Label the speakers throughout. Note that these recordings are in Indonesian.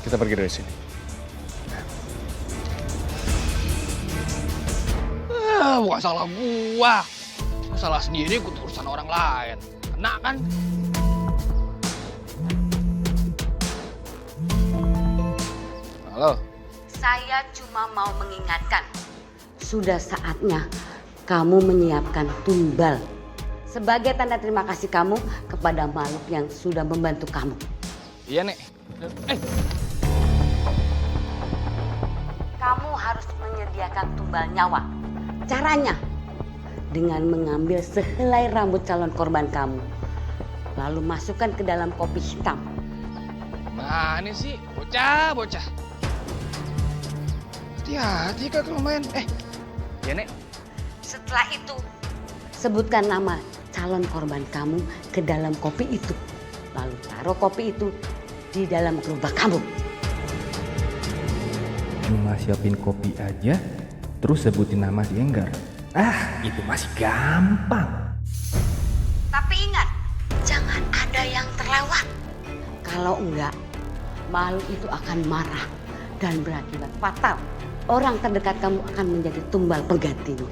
Speaker 1: Kita pergi dari sini.
Speaker 2: Bukan salah gua. Salah sendiri ikut urusan orang lain. Kena kan? Halo.
Speaker 3: Saya cuma mau mengingatkan. Sudah saatnya kamu menyiapkan tumbal sebagai tanda terima kasih kamu kepada makhluk yang sudah membantu kamu.
Speaker 2: Iya, Nek.
Speaker 3: Kamu harus menyediakan tumbal nyawa. Caranya dengan mengambil sehelai rambut calon korban kamu, lalu masukkan ke dalam kopi hitam.
Speaker 2: Mana sih? Bocah. Hati-hati Kak kalau main. Ya, Nek.
Speaker 3: Setelah itu, sebutkan nama calon korban kamu ke dalam kopi itu. Lalu taruh kopi itu di dalam gerobak kamu.
Speaker 4: Cuma siapin kopi aja, terus sebutin nama si Enggar. Itu masih gampang.
Speaker 3: Tapi ingat, jangan ada yang terlewat. Kalau enggak, makhluk itu akan marah dan berakibat fatal. Orang terdekat kamu akan menjadi tumbal penggantimu.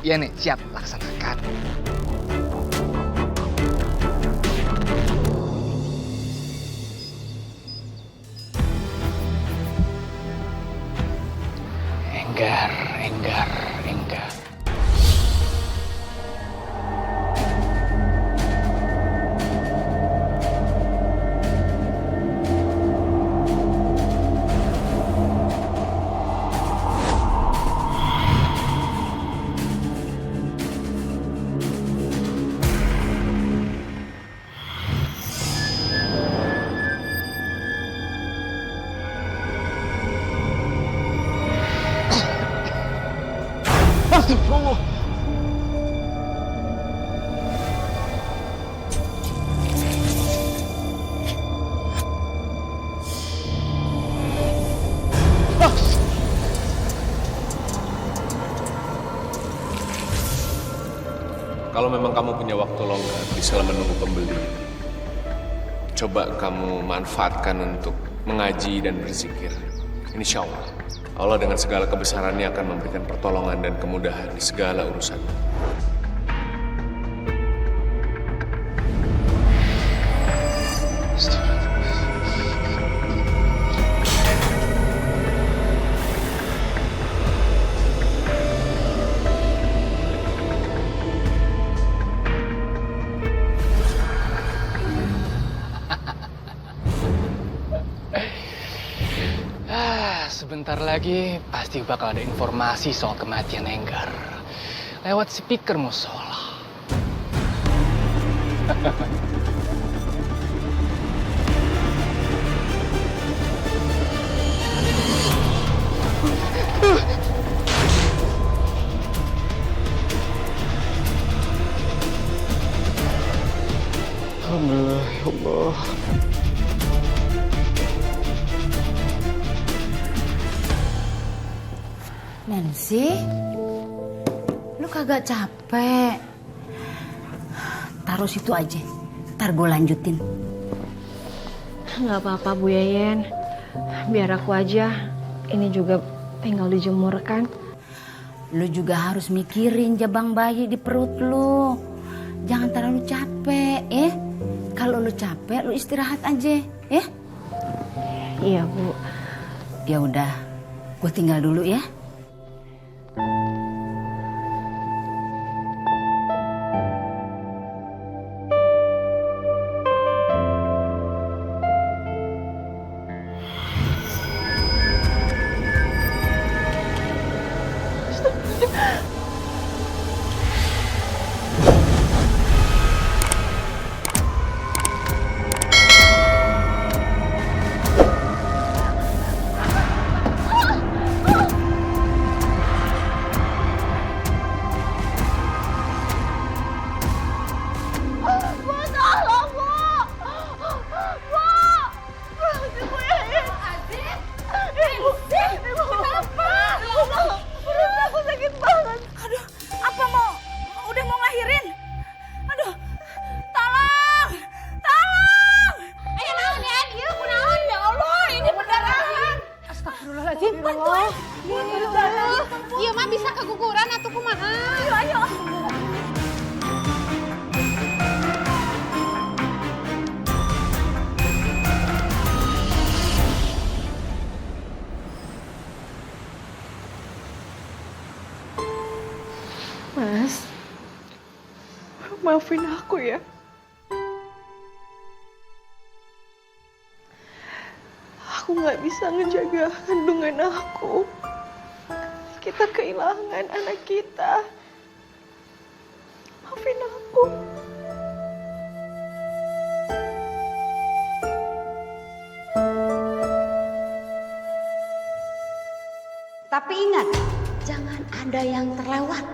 Speaker 2: Iya, Nek. Siap. Laksanakan. Enggar. Astagfirullah.
Speaker 1: Kalau memang kamu punya waktu longgar di sela menunggu pembeli, coba kamu manfaatkan untuk mengaji dan berzikir. Insya Allah dengan segala kebesarannya akan memberikan pertolongan dan kemudahan di segala urusan.
Speaker 2: Sebentar lagi pasti bakal ada informasi soal kematian Enggar lewat speaker musola.
Speaker 1: Alhamdulillah, ya Allah.
Speaker 5: Nancy, lu kagak capek? Taruh situ aja, ntar gue lanjutin.
Speaker 6: Nggak apa-apa Bu Yeyen, biar aku aja. Ini juga tinggal dijemur kan.
Speaker 5: Lu juga harus mikirin jabang bayi di perut lu. Jangan terlalu capek, ya. Kalau lu capek, lu istirahat aja, ya.
Speaker 6: Iya Bu.
Speaker 5: Ya udah, gue tinggal dulu ya.
Speaker 7: Allah. Iya mah bisa keguguran atau kumaha. Ayo.
Speaker 6: Mas, maafin aku ya. Aku nggak bisa ngejaga kandungan aku. Kita kehilangan anak kita. Maafin aku.
Speaker 3: Tapi ingat, jangan ada yang terlewat.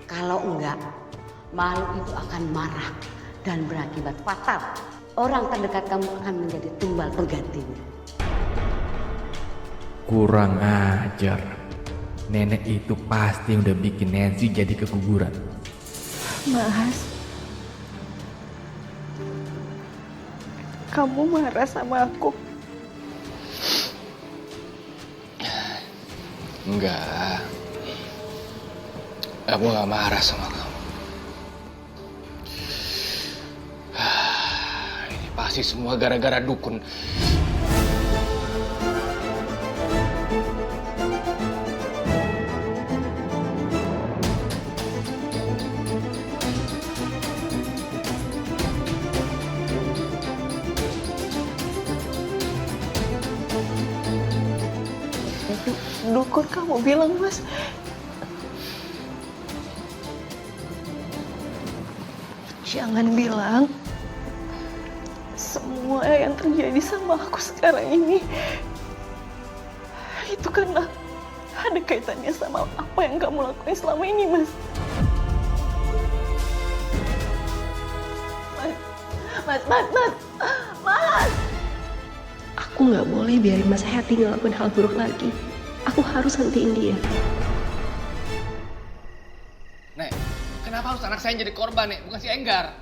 Speaker 3: Kalau enggak, makhluk itu akan marah dan berakibat fatal. Orang terdekat kamu akan menjadi tumbal penggantinya.
Speaker 4: Kurang ajar. Nenek itu pasti udah bikin Nancy jadi keguguran.
Speaker 6: Mas, kamu marah sama aku?
Speaker 2: Enggak. Aku gak marah sama kamu. Ini pasti semua gara-gara dukun.
Speaker 6: Dukun kamu bilang, Mas. Jangan bilang semua yang terjadi sama aku sekarang ini itu karena ada kaitannya sama apa yang kamu lakukan selama ini, Mas. Mas.
Speaker 8: Aku nggak boleh biarin Mas Herdi ngelakuin hal buruk lagi. Aku harus hentiin dia.
Speaker 2: Nek, kenapa harus anak saya yang jadi korban, Nek? Bukan si Enggar.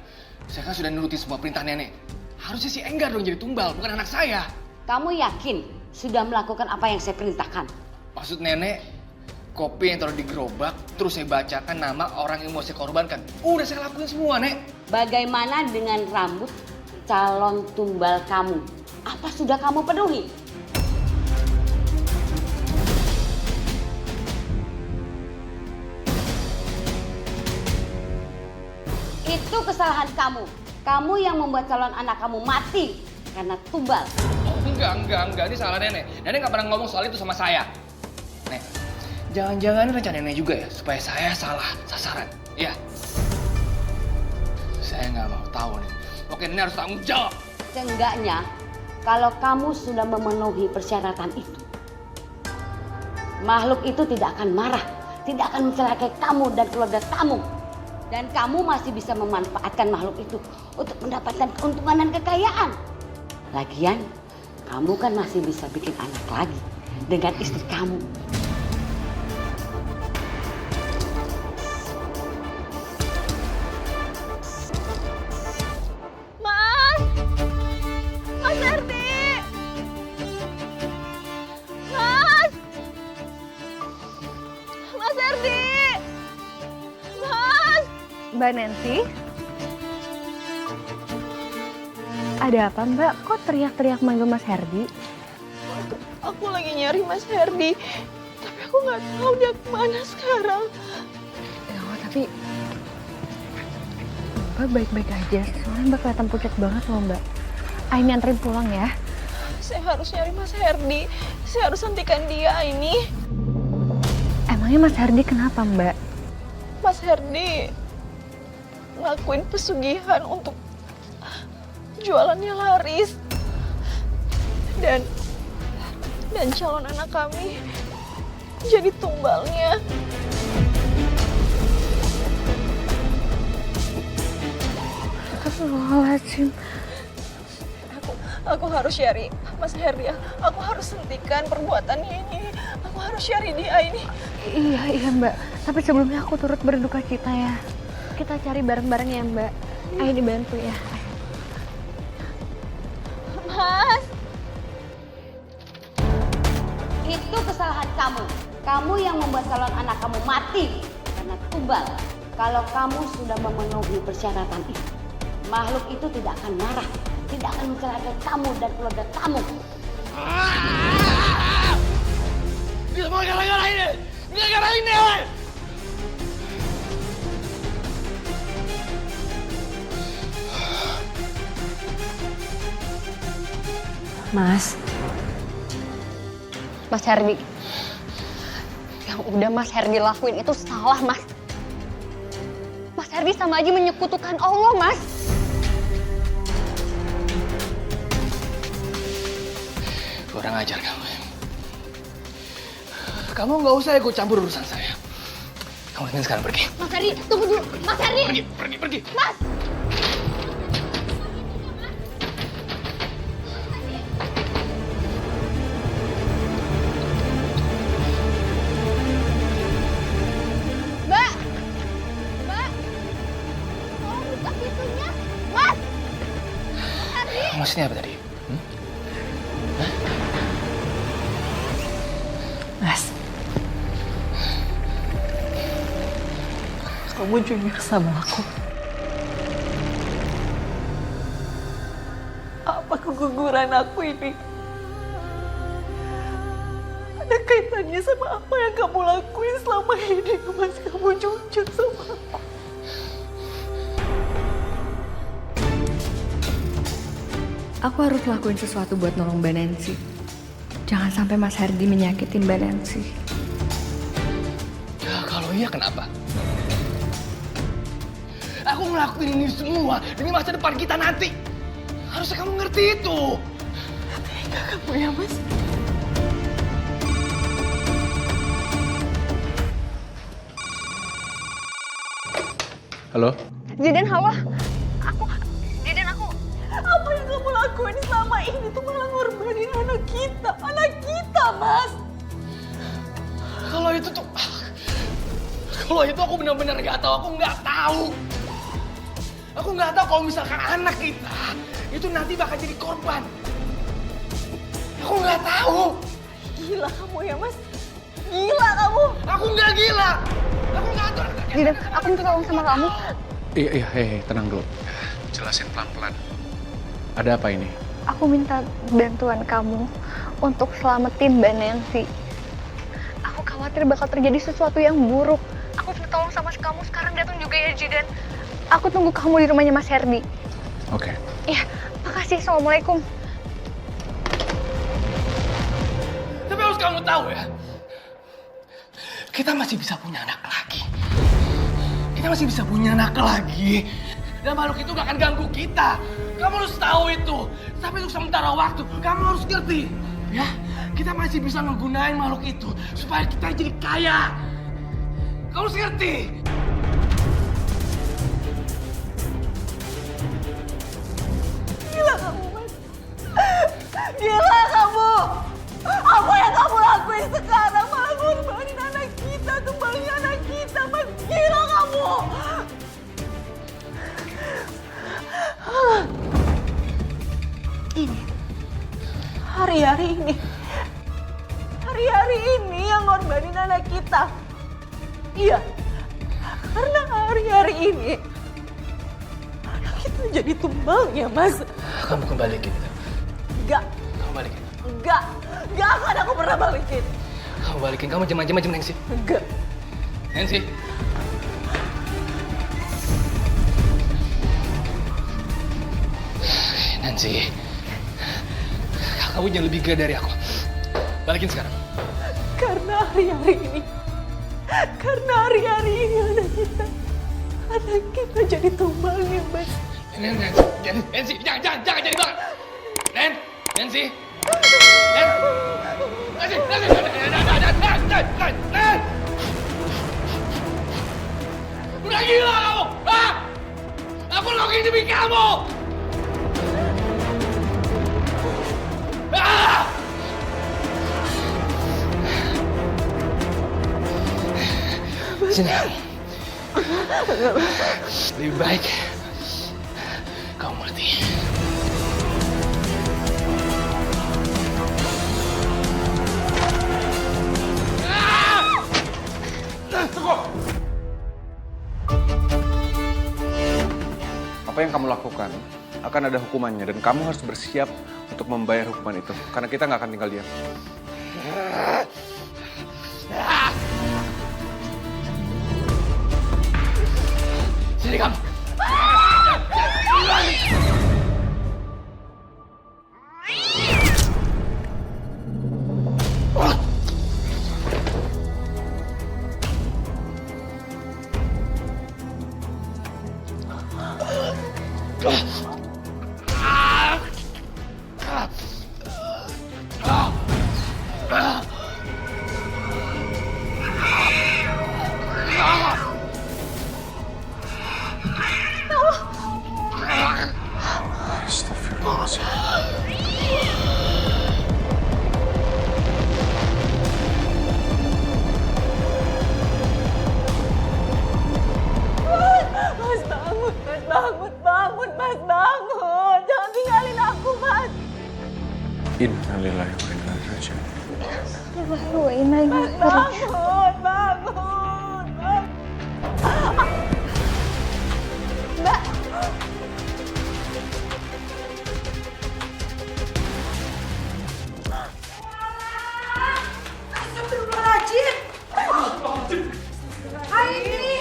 Speaker 2: Saya kan sudah nuruti semua perintah Nenek. Harusnya si Enggar dong jadi tumbal, bukan anak saya.
Speaker 3: Kamu yakin sudah melakukan apa yang saya perintahkan?
Speaker 2: Maksud Nenek, kopi yang taruh di gerobak, terus saya bacakan nama orang yang mau saya korbankan. Udah saya lakuin semua, Nek.
Speaker 3: Bagaimana dengan rambut calon tumbal kamu? Apa sudah kamu penuhi? Itu kesalahan kamu. Kamu yang membuat calon anak kamu mati karena tumbal.
Speaker 2: Oh, enggak. Ini salah Nenek. Nenek nggak pernah ngomong soal itu sama saya. Nek, jangan-jangan ini rencana Nenek juga ya, supaya saya salah sasaran. Iya. Saya nggak mau tahu nih. Oke, Nenek harus tanggung jawab.
Speaker 3: Seenggaknya, kalau kamu sudah memenuhi persyaratan itu, makhluk itu tidak akan marah, tidak akan mencelakai kamu dan keluarga kamu. Dan kamu masih bisa memanfaatkan makhluk itu untuk mendapatkan keuntungan dan kekayaan. Lagian, kamu kan masih bisa bikin anak lagi dengan istri kamu.
Speaker 6: Mas Herdi! Mas Herdi! Mbak Nancy? Ada apa Mbak? Kok teriak-teriak manggil Mas Herdi? Aku lagi nyari Mas Herdi, tapi aku nggak tahu dia kemana sekarang. Ya, tapi Mbak baik-baik aja. Soalnya Mbak kelihatan pucat banget loh Mbak. Aini anterin pulang ya. Saya harus nyari Mas Herdi. Saya harus hentikan dia, Aini. Emangnya Mas Herdi kenapa Mbak? Mas Herdi ngelakuin pesugihan untuk jualannya laris. Dan calon anak kami jadi tumbalnya. Astagfirullahaladzim. Aku harus cari Mas Herdi. Aku harus hentikan perbuatannya ini. Aku harus cari dia ini. Iya Mbak. Tapi sebelumnya aku turut berduka cita ya. Kita cari bareng-bareng ya Mbak. Ayo dibantu ya. Mas.
Speaker 3: Itu kesalahan kamu. Kamu yang membuat calon anak kamu mati karena tumbal. Kalau kamu sudah memenuhi persyaratan itu, makhluk itu tidak akan marah, tidak akan mencelakai kamu dan keluarga kamu.
Speaker 2: Ini semua gara-gara ini! Gara-gara ini!
Speaker 6: Mas Herdi, yang udah Mas Herdi lakuin itu salah, Mas. Mas Herdi sama aja menyekutukan Allah, Mas.
Speaker 2: Kurang ajar kamu. Kamu nggak usah ikut campur urusan saya. Kamu ingin sekarang pergi.
Speaker 6: Mas Herdi, tunggu dulu. Mas Herdi!
Speaker 2: Pergi.
Speaker 6: Mas! Mbak! Tolong buka pintunya. Mas!
Speaker 2: Maksudnya apa tadi?
Speaker 9: Mas, kamu jujur sama aku. Apa keguguran aku ini ada kaitannya sama apa yang kamu lakuin selama ini? Mas, kamu jujur sama aku.
Speaker 6: Aku harus lakuin sesuatu buat nolong Mbak Nancy. Jangan sampai Mas Herdi menyakitin Mbak Nancy.
Speaker 2: Ya, kalau iya kenapa? Aku ngelakuin ini semua demi masa depan kita nanti. Harusnya kamu ngerti itu.
Speaker 9: Tega kamu ya, Mas.
Speaker 4: Halo?
Speaker 6: Zidan, halo. Aku.
Speaker 9: Apa yang kamu lakuin selama ini tuh malah ngorbanin anak kita. Anak kita, Mas.
Speaker 2: Kalau itu aku benar-benar nggak tahu. Aku nggak tahu kalau misalkan anak kita itu nanti bakal jadi korban. Aku nggak tahu.
Speaker 9: Gila kamu ya, Mas. Gila kamu.
Speaker 2: Aku nggak gila. Aku nggak tahu.
Speaker 6: Zidan, aku minta tolong sama kamu.
Speaker 4: Iya, tenang dulu. Jelasin pelan-pelan. Ada apa ini?
Speaker 6: Aku minta bantuan kamu untuk selamatin Mbak Nancy. Aku khawatir bakal terjadi sesuatu yang buruk. Aku minta tolong sama kamu sekarang datang juga ya, Zidan. Aku tunggu kamu di rumahnya Mas Herdi.
Speaker 4: Oke.
Speaker 6: Iya, makasih. Assalamualaikum.
Speaker 2: Tapi harus kamu tahu ya, kita masih bisa punya anak lagi. Dan makhluk itu gak akan ganggu kita. Kamu harus tahu itu. Tapi untuk sementara waktu, kamu harus ngerti. Ya, kita masih bisa ngegunain makhluk itu supaya kita jadi kaya. Kamu harus ngerti.
Speaker 9: Gila kamu, Mas. Gila kamu. Apa yang kamu lakuin sekarang malah ngorbanin anak kita, kembali anak kita, Mas. Gila kamu. Ini hari-hari ini yang ngorbanin anak kita. Iya, karena hari-hari ini anak kita jadi tumbangnya, Mas.
Speaker 2: Kamu kembalikin.
Speaker 9: Enggak,
Speaker 2: Kamu balikin.
Speaker 9: enggak akan aku pernah balikin.
Speaker 2: Kamu balikin. Kamu macam-macam, Nancy.
Speaker 9: Enggak.
Speaker 2: Nancy. Nancy. Kamu jangan lebih gila dari aku. Balikin sekarang.
Speaker 9: Karena hari-hari ini anak kita jadi tumbangnya, Mas.
Speaker 2: Nancy, jangan jadi banget. Nancy. Udah gila kamu, ah? Aku lagi demi kamu. Ah! Sini. Lebih baik kamu mati.
Speaker 1: kamu lakukan akan ada hukumannya dan kamu harus bersiap untuk membayar hukuman itu karena kita nggak akan tinggal diam.
Speaker 2: Sini kamu.
Speaker 9: Mas, bangun. Jangan tinggalin aku, Mas.
Speaker 1: Innalillahi wa inna ilaihi raji'un.
Speaker 9: Mas, bangun, bangun. Mbak.
Speaker 5: Astagfirullahaladzim. Ini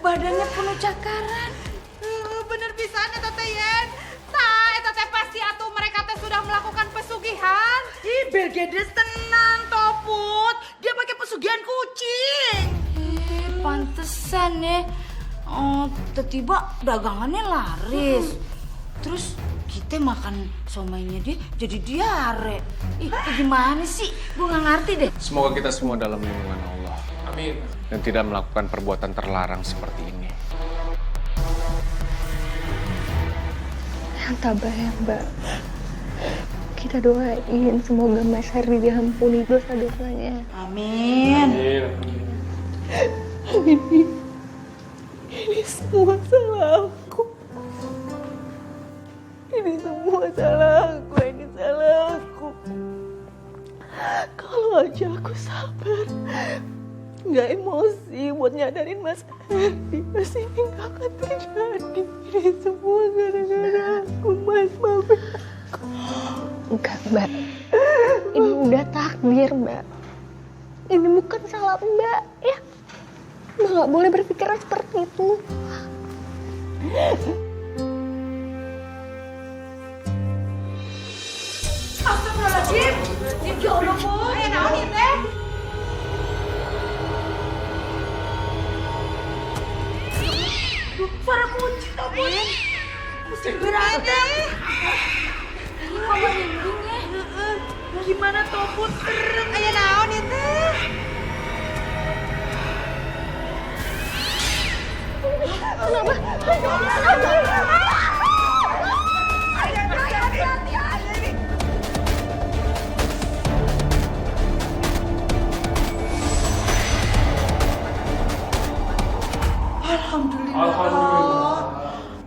Speaker 5: badannya penuh cakaran.
Speaker 7: Bener pisan eta teh Yen. Tah eta teh pasti atuh mereka teh sudah melakukan pesugihan.
Speaker 5: Ih, Belgedes tenang, Toput. Dia pakai pesugihan kucing. Pantesan ya. Oh, tiba-tiba dagangannya laris. Terus kita makan somainya dia jadi diare. Ih, gimana sih? Gue gak ngerti deh.
Speaker 1: Semoga kita semua dalam lindungan Allah. Amin. Dan tidak melakukan perbuatan terlarang seperti ini.
Speaker 6: Yang tabah ya Mbak. Kita doain semoga Mas Herdi diampuni dosa-dosanya.
Speaker 5: Amin.
Speaker 9: Ini semua salah aku. Ini semua salah aku. Ini salah aku. Kalau aja aku sabar, nggak emosi buat nyadarin Mas Herdi, pasti ini nggak akan terjadi. Ini semua gara-gara aku, Mas. Maafin aku.
Speaker 6: Enggak Mbak. Ini udah takdir Mbak. Ini bukan salah Mbak ya. Mbak nggak boleh berpikiran seperti itu.
Speaker 5: Astagfirullahaladzim. Ya Allah, Bu. Naon ieu teh? Suara kunci, Toput. Berada. Kamu lindungnya. Gimana, Toput?
Speaker 7: Aya naon ieu teh?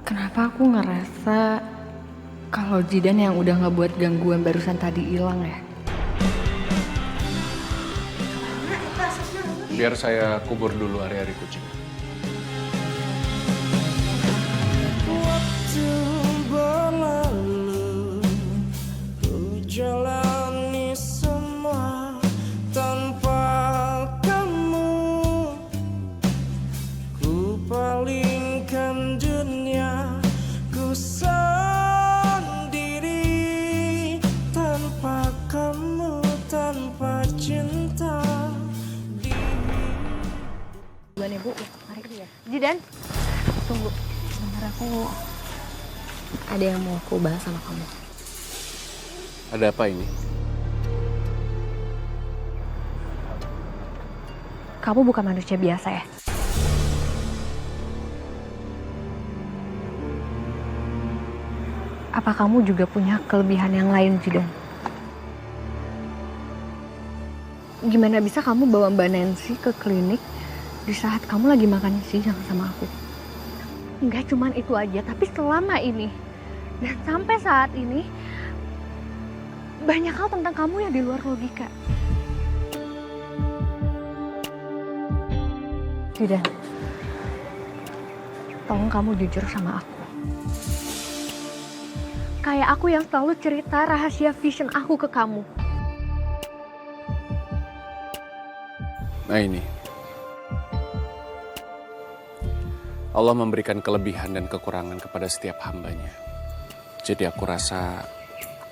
Speaker 6: Kenapa aku ngerasa kalau Jidan yang udah ngebuat gangguan barusan tadi hilang ya?
Speaker 1: Biar saya kubur dulu hari-hari kucing.
Speaker 10: Waktu berlalu, ku jalani semua tanpa kamu. Ku palingkan dunia ku sendiri tanpa kamu, tanpa cinta.
Speaker 6: Duluan ya Bu, mari. Jidan, tunggu. Sebentar aku ada yang mau aku bahas sama kamu.
Speaker 1: Ada apa ini?
Speaker 6: Kamu bukan manusia biasa ya? Apa kamu juga punya kelebihan yang lain, Jidan? Gimana bisa kamu bawa Mbak Nancy ke klinik di saat kamu lagi makan siang sama aku? Enggak cuman itu aja, tapi selama ini dan sampai saat ini banyak hal tentang kamu yang di luar logika. Jidan, tolong kamu jujur sama aku. Kayak aku yang selalu cerita rahasia vision aku ke kamu.
Speaker 1: Nah ini, Allah memberikan kelebihan dan kekurangan kepada setiap hambanya. Jadi aku rasa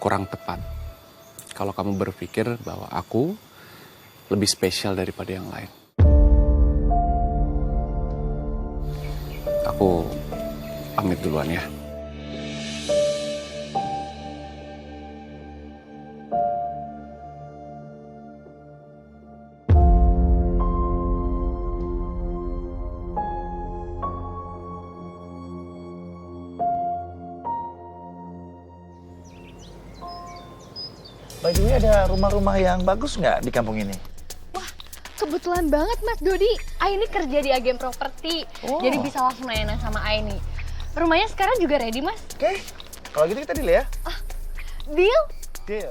Speaker 1: kurang tepat kalau kamu berpikir bahwa aku lebih spesial daripada yang lain. Aku pamit duluan ya.
Speaker 11: By the way, ada rumah-rumah yang bagus nggak di kampung ini?
Speaker 6: Wah, kebetulan banget Mas Dodi. Aini kerja di agen properti.
Speaker 11: Oh.
Speaker 6: Jadi bisa langsung nanya sama Aini. Rumahnya sekarang juga ready, Mas.
Speaker 11: Oke, kalau gitu kita deal ya.
Speaker 6: Deal?
Speaker 11: Deal.